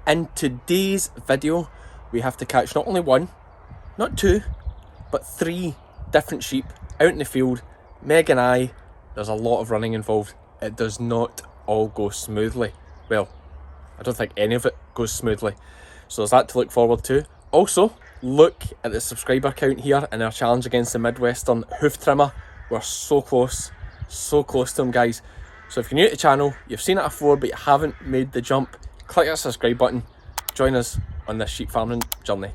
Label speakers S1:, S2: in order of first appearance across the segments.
S1: In today's video, we have to catch not only one, not two, but 3 different sheep out in the field. Meg and I, there's a lot of running involved. It does not all go smoothly. Well, I don't think any of it goes smoothly. So there's that to look forward to. Also, look at the subscriber count here in our challenge against the Midwestern hoof trimmer. We're so close to them, guys. So if you're new to the channel, you've seen it before but you haven't made the jump, click that subscribe button, join us on this sheep farming journey.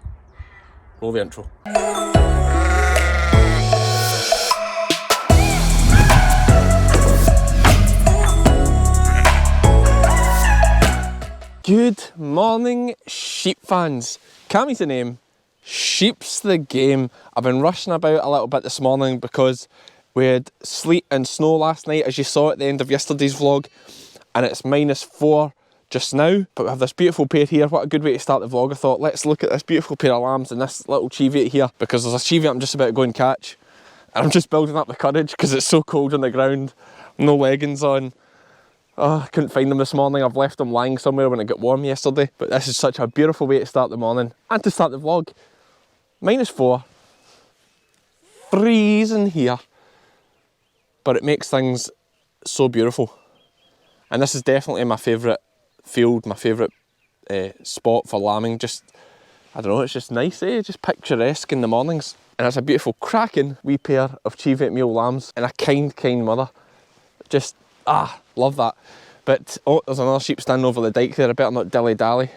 S1: Roll the intro. Good morning, sheep fans. Cammie's the name, sheep's the game. I've been rushing about a little bit this morning because we had sleet and snow last night, as you saw at the end of yesterday's vlog, and it's -4 just now. But we have this beautiful pair here. What a good way to start the vlog. I thought, let's look at this beautiful pair of lambs and this little cheviot here, because there's a cheviot I'm just about to go and catch, and I'm just building up the courage because it's so cold on the ground. No leggings on. Oh, I couldn't find them this morning. I've left them lying somewhere when it got warm yesterday. But this is such a beautiful way to start the morning and to start the vlog. -4, freezing here, but it makes things so beautiful. And this is definitely my favourite field, my favourite spot for lambing. Just, I don't know, it's just nice, just picturesque in the mornings. And it's a beautiful, cracking wee pair of cheviot mule lambs and a kind mother. Just, love that. But, oh, there's another sheep standing over the dike there. I better not dilly-dally.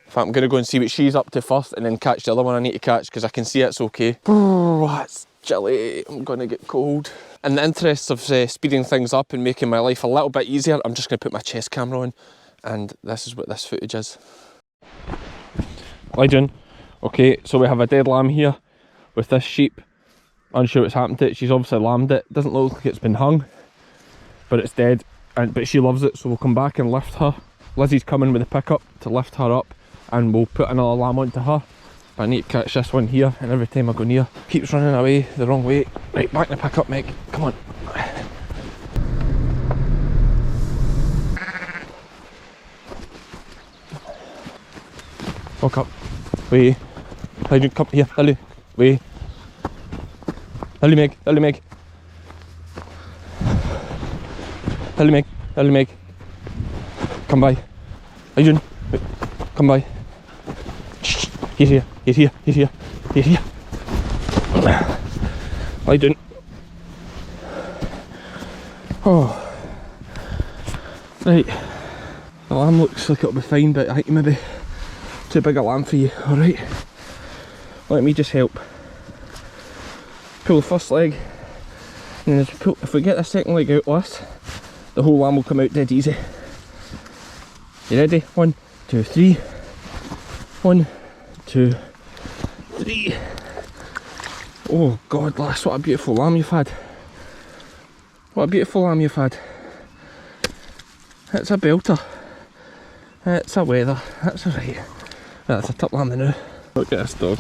S1: In fact, I'm going to go and see what she's up to first and then catch the other one I need to catch, because I can see it's okay. Oh, it's chilly. I'm going to get cold. In the interest of speeding things up and making my life a little bit easier, I'm just going to put my chest camera on, and this is what this footage is. Lie down. Okay, so we have a dead lamb here with this sheep. Unsure what's happened to it. She's obviously lambed it. Doesn't look like it's been hung, but it's dead, but she loves it, so we'll come back and lift her. Lizzie's coming with the pickup to lift her up, and we'll put another lamb onto her. But I need to catch this one here, and every time I go near, keeps running away the wrong way. Right, back in the pickup, Meg. Come on. Walk up. Way. Lily, come here. Lily. Way. Lily, Meg. Lily, Meg. Lily, Meg. Come by. Are you doing? Wait. Come by. Shh. He's here. Lie down. Oh. Right. The lamb looks like it'll be fine, but I think maybe too big a lamb for you. Alright. Let me just help. Pull the first leg. And then just pull, if we get the second leg out last, the whole lamb will come out dead easy. You ready? 1, 2, 3. 1, 2, 3. Oh God, lass, what a beautiful lamb you've had. What a beautiful lamb you've had. It's a belter. It's a weather. That's alright. That's a top lamb now. Look at this dog.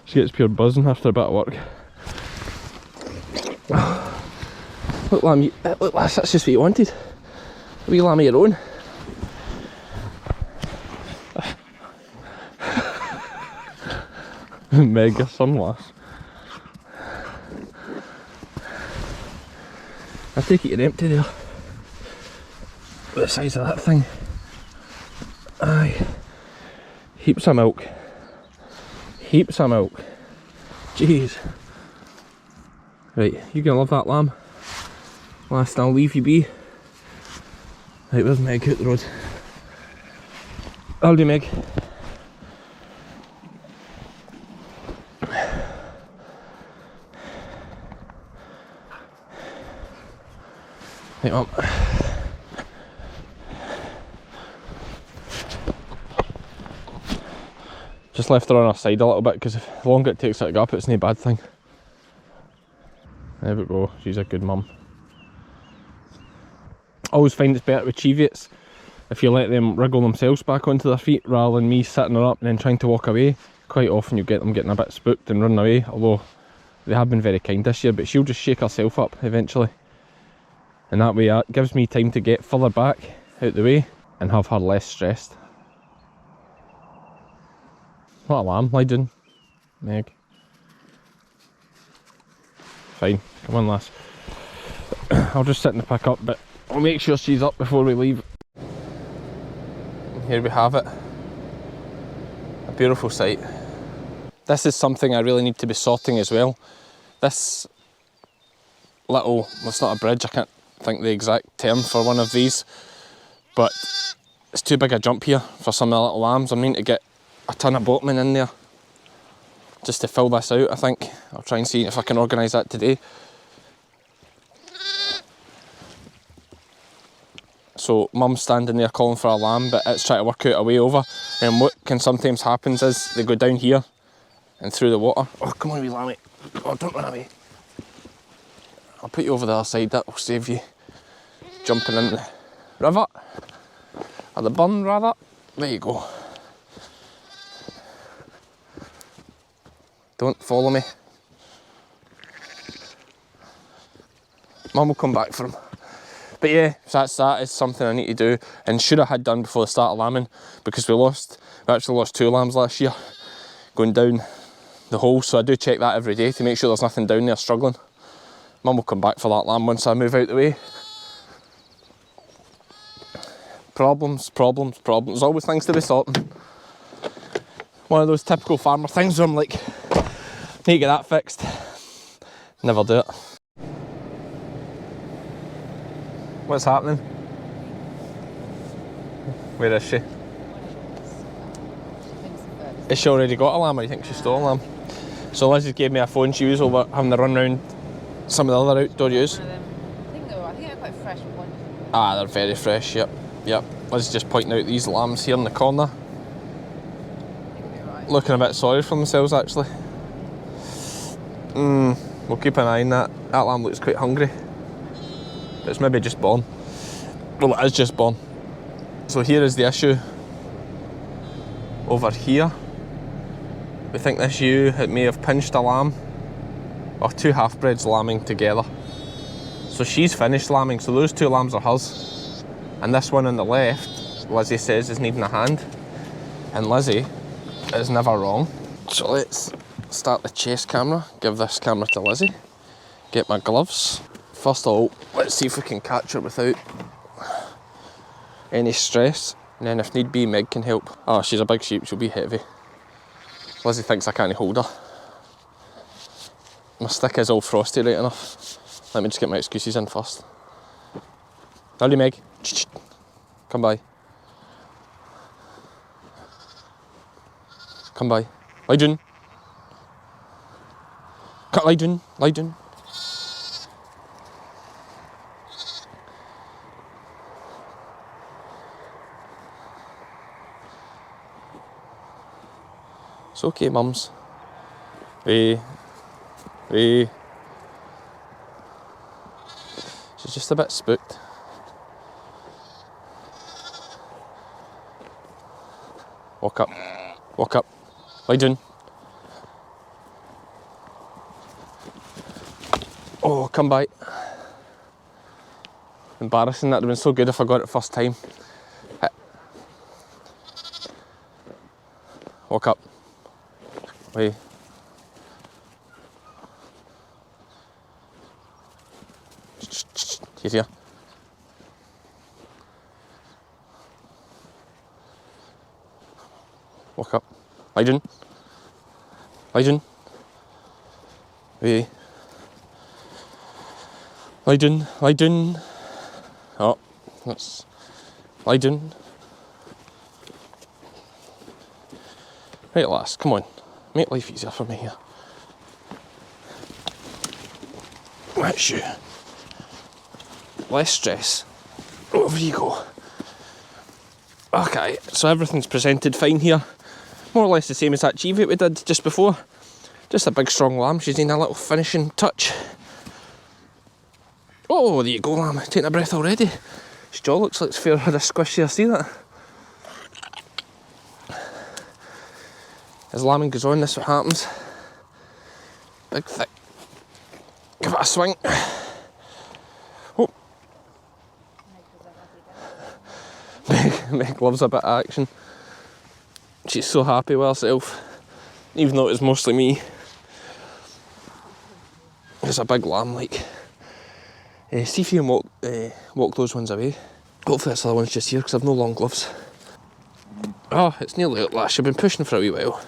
S1: She gets pure buzzing after a bit of work. Look, lamb, look, lass, that's just what you wanted. A wee lamb of your own. Meg, your son, lass. I take it you're empty there. The size of that thing. Aye. Heaps of milk. Heaps of milk. Jeez. Right, you're gonna love that lamb. Last, I'll leave you be. Right, where's Meg out the road? I'll do, Meg. Right, Mum. Just left her on her side a little bit, because the longer it takes her to go up, it's no bad thing. There we go, she's a good mum. I always find it's better with cheviots if you let them wriggle themselves back onto their feet rather than me sitting her up and then trying to walk away. Quite often you get them getting a bit spooked and running away, although they have been very kind this year, but she'll just shake herself up eventually. And that way it gives me time to get further back out the way and have her less stressed. What a lamb, lie down, Meg. Fine, come on lass. I'll just sit in the pickup, but I'll make sure she's up before we leave. And here we have it. A beautiful sight. This is something I really need to be sorting as well. This little, well, it's not a bridge, I can't think the exact term for one of these, but it's too big a jump here for some of the little lambs. I mean to get a ton of boatmen in there just to fill this out, I think. I'll try and see if I can organise that today. So mum's standing there calling for a lamb, but it's trying to work out a way over, and what can sometimes happen is they go down here and through the water. Oh, come on wee lammy. Oh, don't run away. I'll put you over the other side, that will save you jumping in the river, or the burn rather. There you go. Don't follow me. Mum will come back for him. But yeah, so that is something I need to do, and should have had done before the start of lambing, because we actually lost 2 lambs last year going down the hole, so I do check that every day to make sure there's nothing down there struggling. Mum will come back for that lamb once I move out the way. Problems, problems, problems, always things to be sorting. One of those typical farmer things where I'm like, need to get that fixed. Never do it. What's happening? Where is she? Has she already got a lamb, or you think she stole a lamb? So Liz gave me a phone. She was over having a run round some of the other outdoor ewes.
S2: I think they're quite fresh ones.
S1: Ah, they're very fresh, yep. Liz just pointing out these lambs here in the corner.
S2: Right.
S1: Looking a bit sorry for themselves actually. We'll keep an eye on that. That lamb looks quite hungry. But it's maybe just born. Well, it is just born. So here is the issue. Over here, we think this ewe, it may have pinched a lamb, or 2 half-breds lambing together. So she's finished lambing, so those 2 lambs are hers. And this one on the left, Lizzie says is needing a hand. And Lizzie is never wrong. So let's start the chest camera, give this camera to Lizzie, get my gloves. First of all, let's see if we can catch her without any stress. And then if need be, Meg can help. Oh, she's a big sheep, she'll be heavy. Lizzie thinks I can't hold her. My stick is all frosty right enough. Let me just get my excuses in first. Howdy Meg. Come by. Come by. Lie down. Lie down. Lie down. It's okay, mums. She's just a bit spooked. Walk up. Walk up. Lie down. Oh, come by. Embarrassing, that would have been so good if I got it first time. Walk up. Wait. He's here. Walk up. Lie down. Lie down. Wait. Lie down. Lie down. Oh, that's. Lie down. Right, lass, come on. Make life easier for me here. That's you. Less stress. Over you go. Okay, so everything's presented fine here. More or less the same as that cheevy we did just before. Just a big strong lamb. She's in a little finishing touch. Oh, there you go, lamb. Taking a breath already. His jaw looks like it's fair had a squish here, see that? As lambing goes on, this is what happens. Big thick. Give it a swing. Oh, Meg loves a bit of action. She's so happy with herself, even though it's mostly me. It's a big lamb, like. See if you can walk those ones away. Hopefully this other one's just here, because I've no long gloves. Oh, it's nearly at last. I've been pushing for a wee while.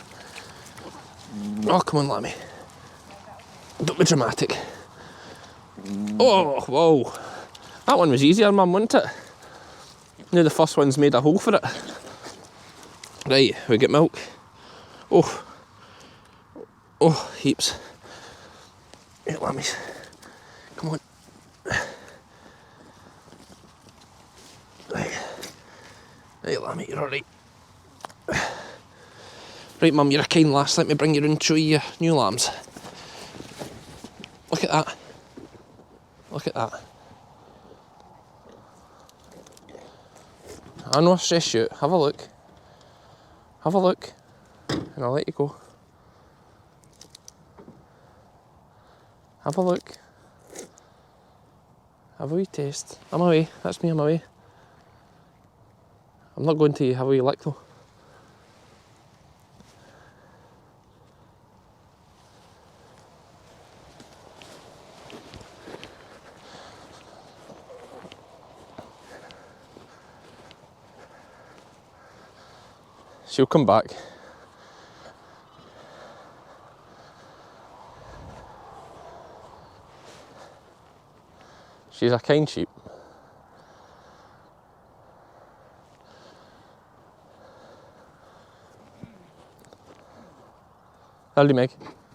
S1: Oh, come on, Lammy. Don't be dramatic. Oh, whoa. That one was easier, Mum, wasn't it? Now the first one's made a hole for it. Right, we get milk. Oh. Oh, heaps. Right, Lammies. Come on. Right. Right, Lammy, you're alright. Right, Mum, you're a kind lass. Let me bring you round and show you your new lambs. Look at that. Look at that. I know I stress you. Have a look. Have a look. And I'll let you go. Have a look. Have a wee taste. I'm away. That's me, I'm away. I'm not going to have a wee lick though. She'll come back. She's a kind sheep. That'll do, Meg.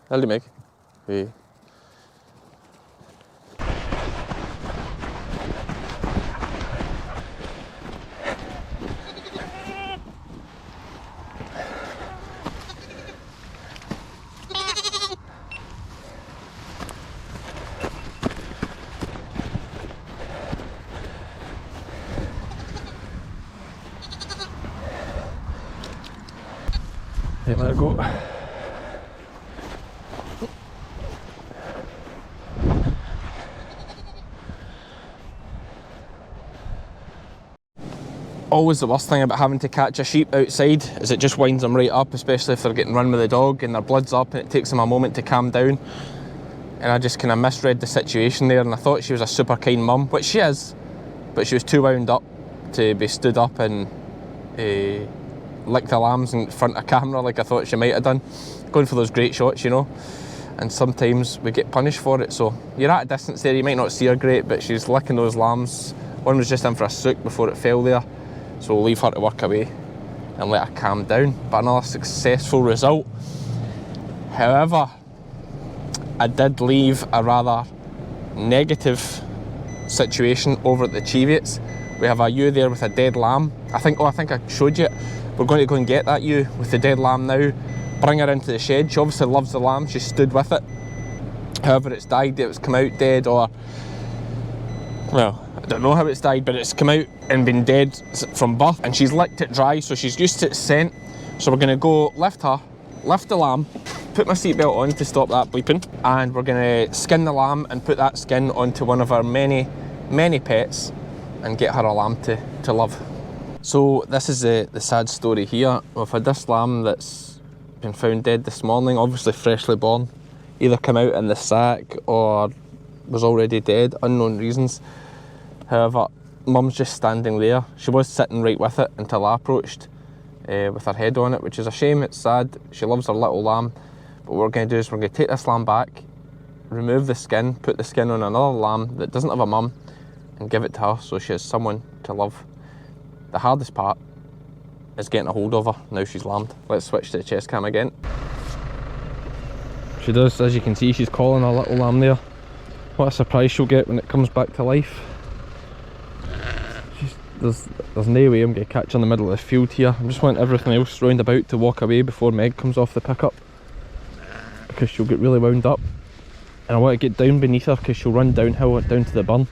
S1: That'll do, Meg. Hey. Right, let her go. Always the worst thing about having to catch a sheep outside is it just winds them right up, especially if they're getting run with the dog and their blood's up and it takes them a moment to calm down. And I just kind of misread the situation there, and I thought she was a super kind mum, which she is, but she was too wound up to be stood up and lick the lambs in front of camera like I thought she might have done. Going for those great shots, you know, and sometimes we get punished for it. So you're at a distance there, you might not see her great, but she's licking those lambs. One was just in for a sook before it fell there, so we'll leave her to work away and let her calm down. But another successful result. However, I did leave a rather negative situation over at the Cheviots. We have a ewe there with a dead lamb. I think I showed you it. We're going to go and get that ewe with the dead lamb now, bring her into the shed. She obviously loves the lamb, she stood with it. However, it's died, it's come out dead, or, well, I don't know how it's died, but it's come out and been dead from birth, and she's licked it dry, so she's used to its scent. So we're going to go lift her, lift the lamb, put my seatbelt on to stop that bleeping, and we're going to skin the lamb and put that skin onto one of our many pets and get her a lamb to love. So this is the sad story here. We've had this lamb that's been found dead this morning, obviously freshly born, either come out in the sack or was already dead, unknown reasons. However, Mum's just standing there. She was sitting right with it until I approached with her head on it, which is a shame. It's sad. She loves her little lamb. But what we're going to do is we're going to take this lamb back, remove the skin, put the skin on another lamb that doesn't have a mum, and give it to her so she has someone to love. The hardest part is getting a hold of her now she's lambed. Let's switch to the chest cam again. She does, as you can see, she's calling her little lamb there. What a surprise she'll get when it comes back to life. There's no way I'm going to catch her in the middle of this field here. I just want everything else round about to walk away before Meg comes off the pickup, because she'll get really wound up. And I want to get down beneath her because she'll run downhill down to the burn.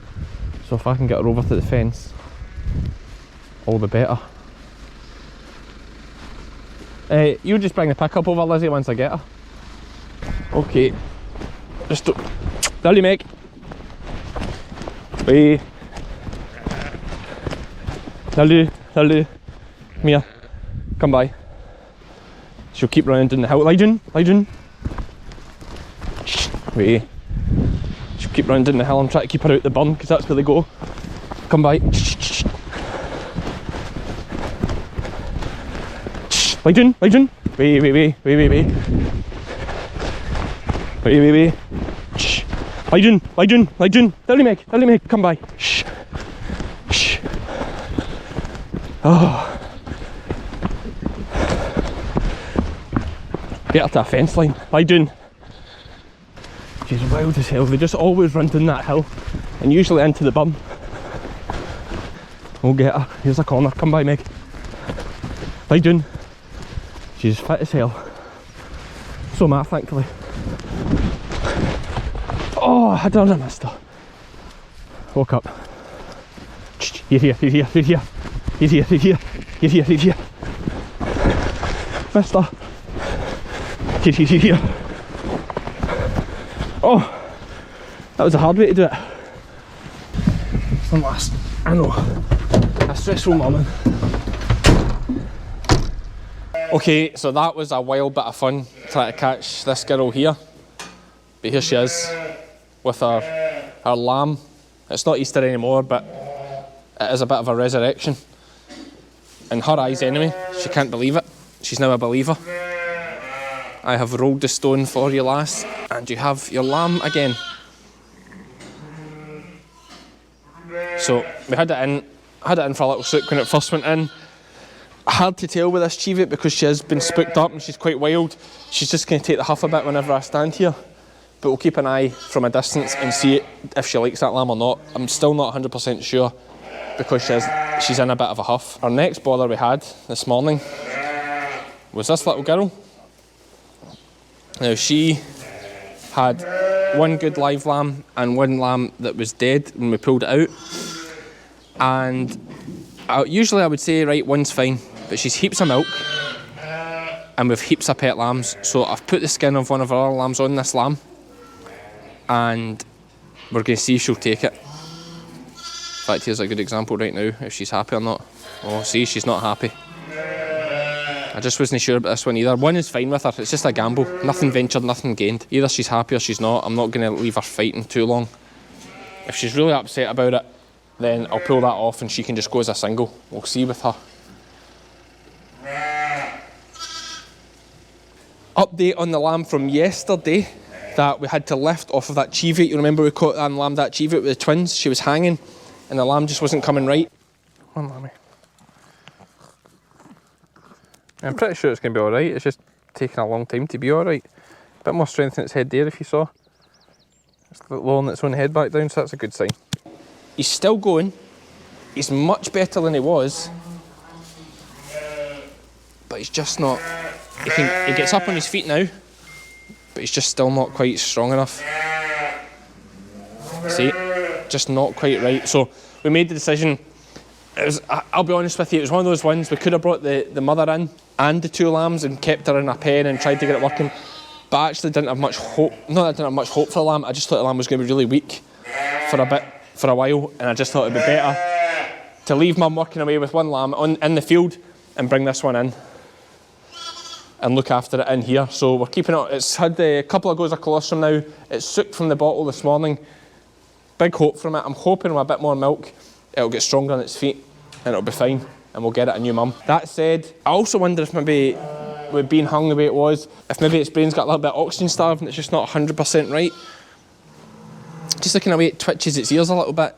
S1: So if I can get her over to the fence, all the better. You just bring the pickup over, Lizzie, once I get her. Okay. Just tell you, Meg. Wait. Tell you. Come here. Come by. She'll keep running down the hill. Lie down. Shh. Wait. She'll keep running down the hill. I'm trying to keep her out the burn because that's where they go. Come by. Shh. Shh. Lie down. Wait. Shh. Lie down. Lily Meg, come by. Shh. Oh. Get her to a fence line. Lie down. She's wild as hell. They just always run down that hill and usually into the burn. We'll get her. Here's a corner. Come by, Meg. Lie down. She's fit as hell. So am I, thankfully. Oh, I done missed her. Woke up. Here. Missed her. Here. Oh, that was a hard way to do it. One last, I know, a stressful moment. Okay, so that was a wild bit of fun trying to catch this girl here. But here she is with her lamb. It's not Easter anymore, but it is a bit of a resurrection. In her eyes anyway, she can't believe it. She's now a believer. I have rolled the stone for you, lass, and you have your lamb again. So we had it in for a little sook when it first went in. Hard to tell with this Cheevet because she has been spooked up and she's quite wild. She's just going to take the huff a bit whenever I stand here. But we'll keep an eye from a distance and see if she likes that lamb or not. I'm still not 100% sure because she's in a bit of a huff. Our next bother we had this morning was this little girl. Now she had one good live lamb and one lamb that was dead when we pulled it out. And usually I would say, right, one's fine, but she's heaps of milk and we've heaps of pet lambs. So I've put the skin of one of our other lambs on this lamb and we're going to see if she'll take it. In fact, here's a good example right now, if she's happy or not. Oh, see, she's not happy. I just wasn't sure about this one either. One is fine with her, it's just a gamble. Nothing ventured, nothing gained. Either she's happy or she's not. I'm not going to leave her fighting too long. If she's really upset about it, then I'll pull that off and she can just go as a single. We'll see with her. Update on the lamb from yesterday that we had to lift off of that Cheevet. You remember we caught and lamb that Cheevet with the twins? She was hanging and the lamb just wasn't coming right. Come on, lammy. I'm pretty sure it's going to be alright, it's just taking a long time to be alright. A bit more strength in its head there if you saw. It's lowering its own head back down, so that's a good sign. He's still going, he's much better than he was, but he's just not, he gets up on his feet now, but he's just still not quite strong enough. See, just not quite right. So we made the decision. I'll be honest with you, it was one of those ones we could have brought the mother in and the two lambs and kept her in a pen and tried to get it working, but I actually didn't have much hope. Not that I didn't have much hope for the lamb, I just thought the lamb was going to be really weak for a while, and I just thought it'd be better to leave mum working away with one lamb in the field and bring this one in and look after it in here. So we're keeping it. It's had a couple of goes of colostrum now. It's soaked from the bottle this morning. Big hope from it. I'm hoping with a bit more milk it'll get stronger on its feet and it'll be fine and we'll get it a new mum. That said, I also wonder if maybe with being hung the way it was, if maybe its brain's got a little bit of oxygen starved and it's just not 100% right. Just looking at the way it twitches its ears a little bit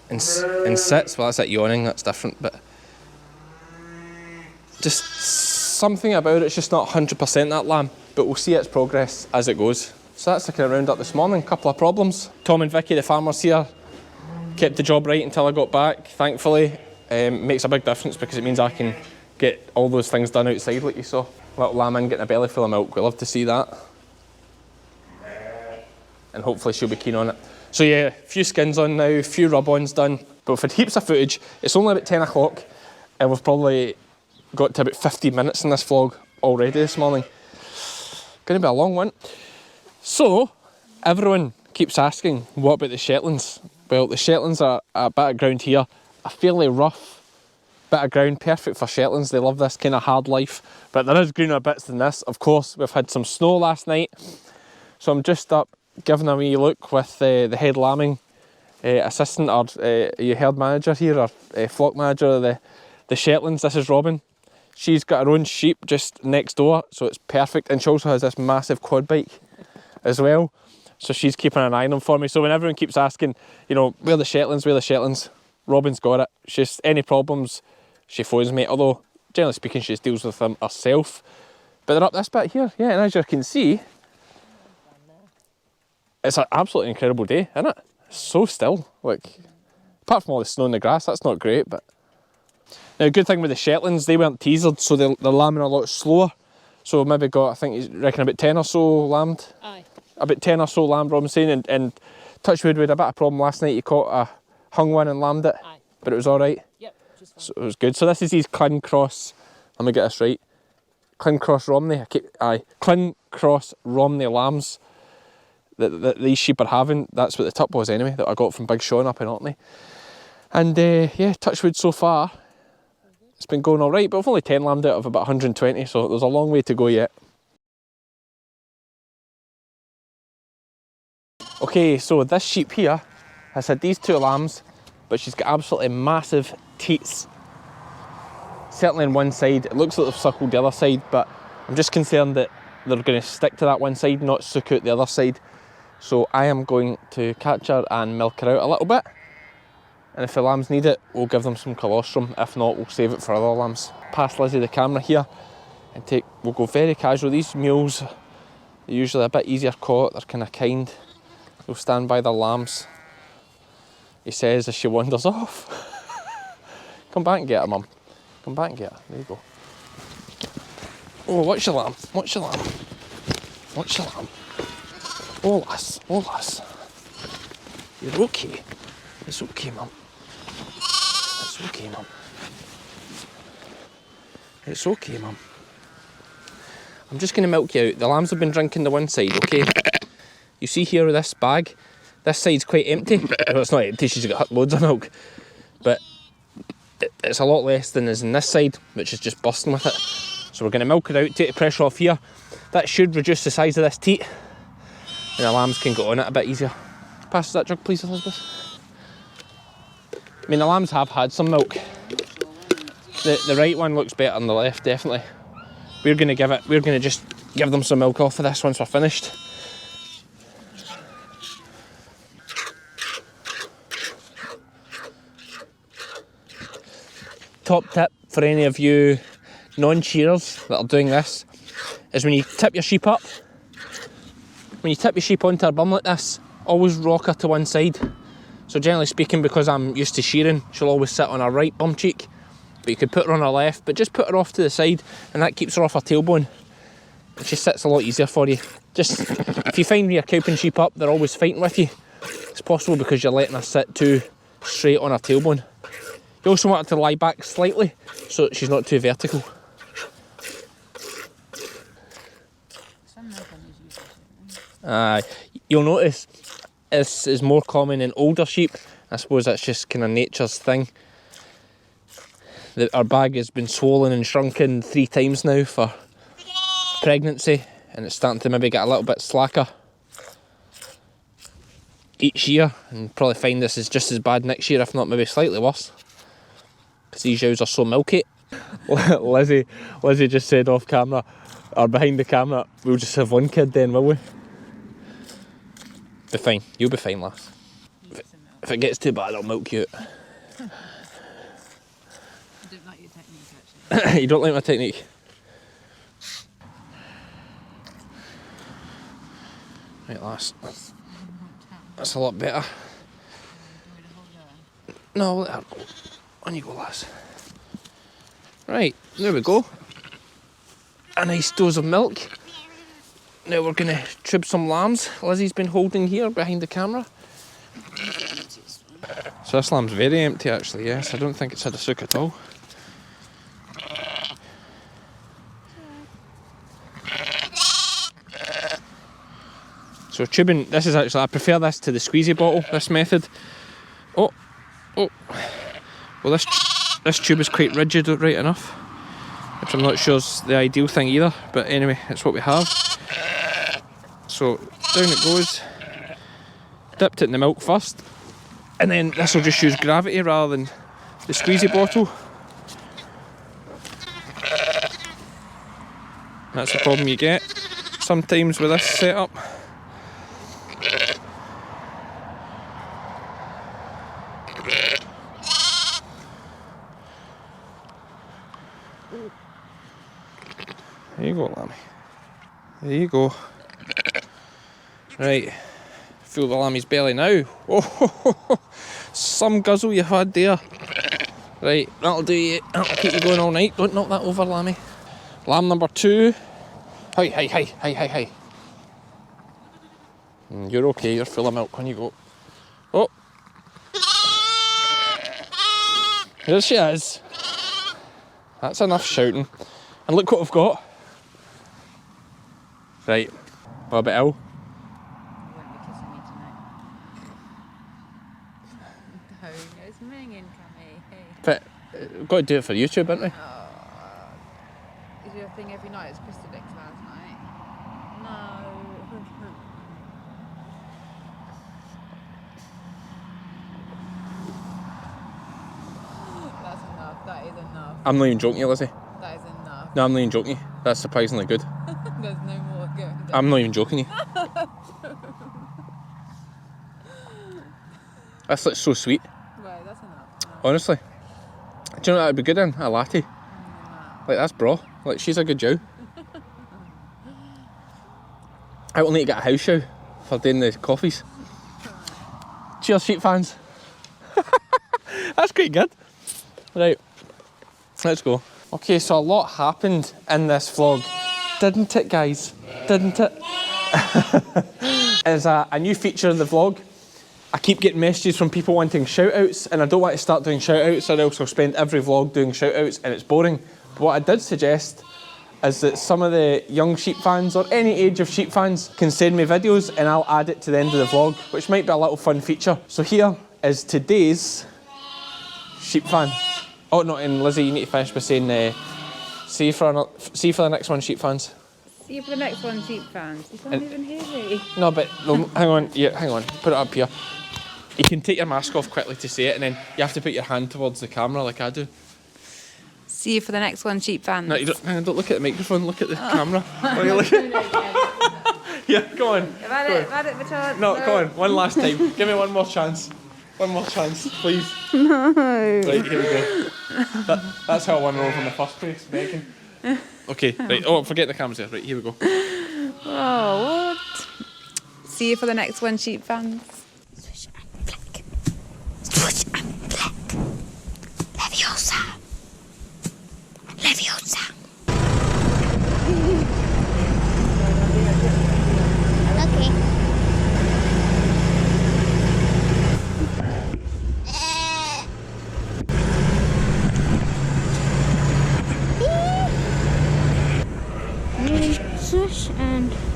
S1: and sits. Well, that's it yawning, that's different, but just something about it's just not 100% that lamb, but we'll see its progress as it goes. So that's the kind of roundup this morning. Couple of problems. Tom and Vicky, the farmers here, kept the job right until I got back, thankfully. Makes a big difference because it means I can get all those things done outside like you saw. Little lamb in getting a belly full of milk, we love to see that. And hopefully she'll be keen on it. So yeah, a few skins on now, a few rub-ons done, but we've had heaps of footage. It's only about 10 o'clock and we've probably got to about 50 minutes in this vlog already this morning. Gonna be a long one. So, everyone keeps asking, what about the Shetlands? Well, the Shetlands are a bit of ground here. a fairly rough bit of ground, perfect for Shetlands. They love this kind of hard life, but there is greener bits than this. Of course, we've had some snow last night, so I'm just up giving a wee look with the head lambing assistant, or your herd manager here, or flock manager of the Shetlands. This is Robin. She's got her own sheep just next door, so it's perfect, and she also has this massive quad bike as well, so she's keeping an eye on them for me. So when everyone keeps asking, you know, where the Shetlands, Robin's got it. She's any problems, she phones me, although generally speaking she just deals with them herself. But they're up this bit here, yeah, and as you can see, it's an absolutely incredible day, isn't it? It's so still, like, apart from all the snow in the grass, that's not great. But now, a good thing with the Shetlands, they weren't teasered, so they're lambing a lot slower. So maybe got, I think he's reckon about 10 or so lambed.
S2: Aye.
S1: About 10 or so lambed, Robin's saying, and touchwood, we had a bit of problem last night. You caught a hung one and lambed it.
S2: Aye.
S1: But it was all right.
S2: Yep, just fine.
S1: So it was good. So this is these Clun Cross, let me get this right, Clun Cross Romney, Clun Cross Romney lambs that these sheep are having. That's what the tip was anyway, that I got from Big Sean up in Orkney. And yeah, touchwood so far, it's been going all right, but I've only 10 lambed out of about 120, so there's a long way to go yet. Okay, so this sheep here has had these two lambs, but she's got absolutely massive teats. Certainly on one side, it looks like they've suckled the other side, but I'm just concerned that they're going to stick to that one side, not suck out the other side. So I am going to catch her and milk her out a little bit. And if the lambs need it, we'll give them some colostrum. If not, we'll save it for other lambs. Pass Lizzie the camera here and we'll go very casual. These mules are usually a bit easier caught, they're kind of kind. They'll stand by their lambs, he says as she wanders off. Come back and get her, mum. Come back and get her. There you go. Oh, watch your lamb. Watch your lamb. Watch your lamb. Oh, lass. Oh, lass. You're okay. It's okay, mum. It's okay, mum. It's okay, mum. I'm just going to milk you out. The lambs have been drinking the one side, okay? You see here with this bag, this side's quite empty. Well, it's not empty, she's got loads of milk. But it's a lot less than is in this side, which is just bursting with it. So we're going to milk it out, take the pressure off here. That should reduce the size of this teat, and the lambs can go on it a bit easier. Pass that jug, please, Elizabeth. I mean, the lambs have had some milk. The right one looks better than the left, definitely. We're going to just give them some milk off of this once we're finished. Top tip for any of you non-shearers that are doing this is when you tip your sheep up, when you tip your sheep onto her bum like this, always rock her to one side. So generally speaking, because I'm used to shearing, she'll always sit on her right bum cheek, but you could put her on her left, but just put her off to the side and that keeps her off her tailbone. And she sits a lot easier for you. Just, if you find you're cowping sheep up, they're always fighting with you. It's possible because you're letting her sit too straight on her tailbone. You also want her to lie back slightly so that she's not too vertical. You'll notice this is more common in older sheep. I suppose that's just kind of nature's thing. Our bag has been swollen and shrunken 3 times now for pregnancy, and it's starting to maybe get a little bit slacker each year, and probably find this is just as bad next year, if not maybe slightly worse, because these ewes are so milky. Lizzie just said off camera, or behind the camera, we'll just have one kid then, will we? Be fine, you'll be fine, lass. If it gets too bad, I'll milk you out.
S2: I don't like your technique, actually.
S1: You don't like my technique? Right, lass. That's a lot better. No, let her go. On you go, lass. Right, there we go. A nice dose of milk. Now we're going to trib some lambs. Lizzie's been holding here behind the camera. So this lamb's very empty actually, yes. I don't think it's had a sook at all. So tubing, this is actually, I prefer this to the squeezy bottle, this method. Oh, we'll Well, this tube is quite rigid, right enough, which I'm not sure is the ideal thing either, but anyway, it's what we have. So down it goes, dipped it in the milk first, and then this will just use gravity rather than the squeezy bottle. That's the problem you get sometimes with this setup. There you go, Lammy. There you go. Right, feel the Lammy's belly now. Oh, some guzzle you've had there. Right, that'll do you. That'll keep you going all night. Don't knock that over, Lammy. Lamb number 2. Hi. You're okay, you're full of milk when you go. Oh. Here she is. That's enough shouting. And look what I've got. Right, what about ill?
S2: You won't be kissing me tonight. No, it's minging, Cammy. Hey.
S1: But we've got to do it for YouTube, haven't we?
S2: Is your thing every night? It's Krista Dick's last night. No. That's enough. That is enough.
S1: I'm not even joking you, Lizzie.
S2: That is enough.
S1: No, I'm not even joking you. That's surprisingly good.
S2: There's no more going down.
S1: I'm not even joking you. That's like so sweet.
S2: Right, that's enough.
S1: Honestly. Do you know what that would be good in? A latte. Like, that's bra. Like, she's a good jow. I will need to get a house show for doing the coffees. Cheers, sheep fans. That's quite good. Right, let's go. Okay, so a lot happened in this vlog. Didn't it, guys? Didn't it? As a new feature of the vlog, I keep getting messages from people wanting shout outs, and I don't want to start doing shout outs or else I'll spend every vlog doing shout outs and it's boring. But what I did suggest is that some of the young sheep fans or any age of sheep fans can send me videos and I'll add it to the end of the vlog, which might be a little fun feature. So here is today's sheep fan. Oh no, and Lizzie, you need to finish by saying see you for the next one, sheep fans.
S2: See you for the next one, sheep fans. You can't even hear me.
S1: No, but no, hang on, put it up here. You can take your mask off quickly to say it, and then you have to put your hand towards the camera like I do.
S2: See you for the next one, sheep fans.
S1: No, you don't, hang on, don't look at the microphone, look at the camera. What are you looking at? Yeah, go on.
S2: I've had it for chance.
S1: No, come on, one last time. Give me one more chance. One more chance, please.
S2: No.
S1: Right, here we go. That's how I won her over in the first place, Megan. Okay, right, oh, forget the cameras there. Right, here we go.
S2: Oh, what? See you for the next one, sheep fans.
S3: Swish and flick. Swish and flick. Leviosa. Leviosa. Okay. Swish and flick.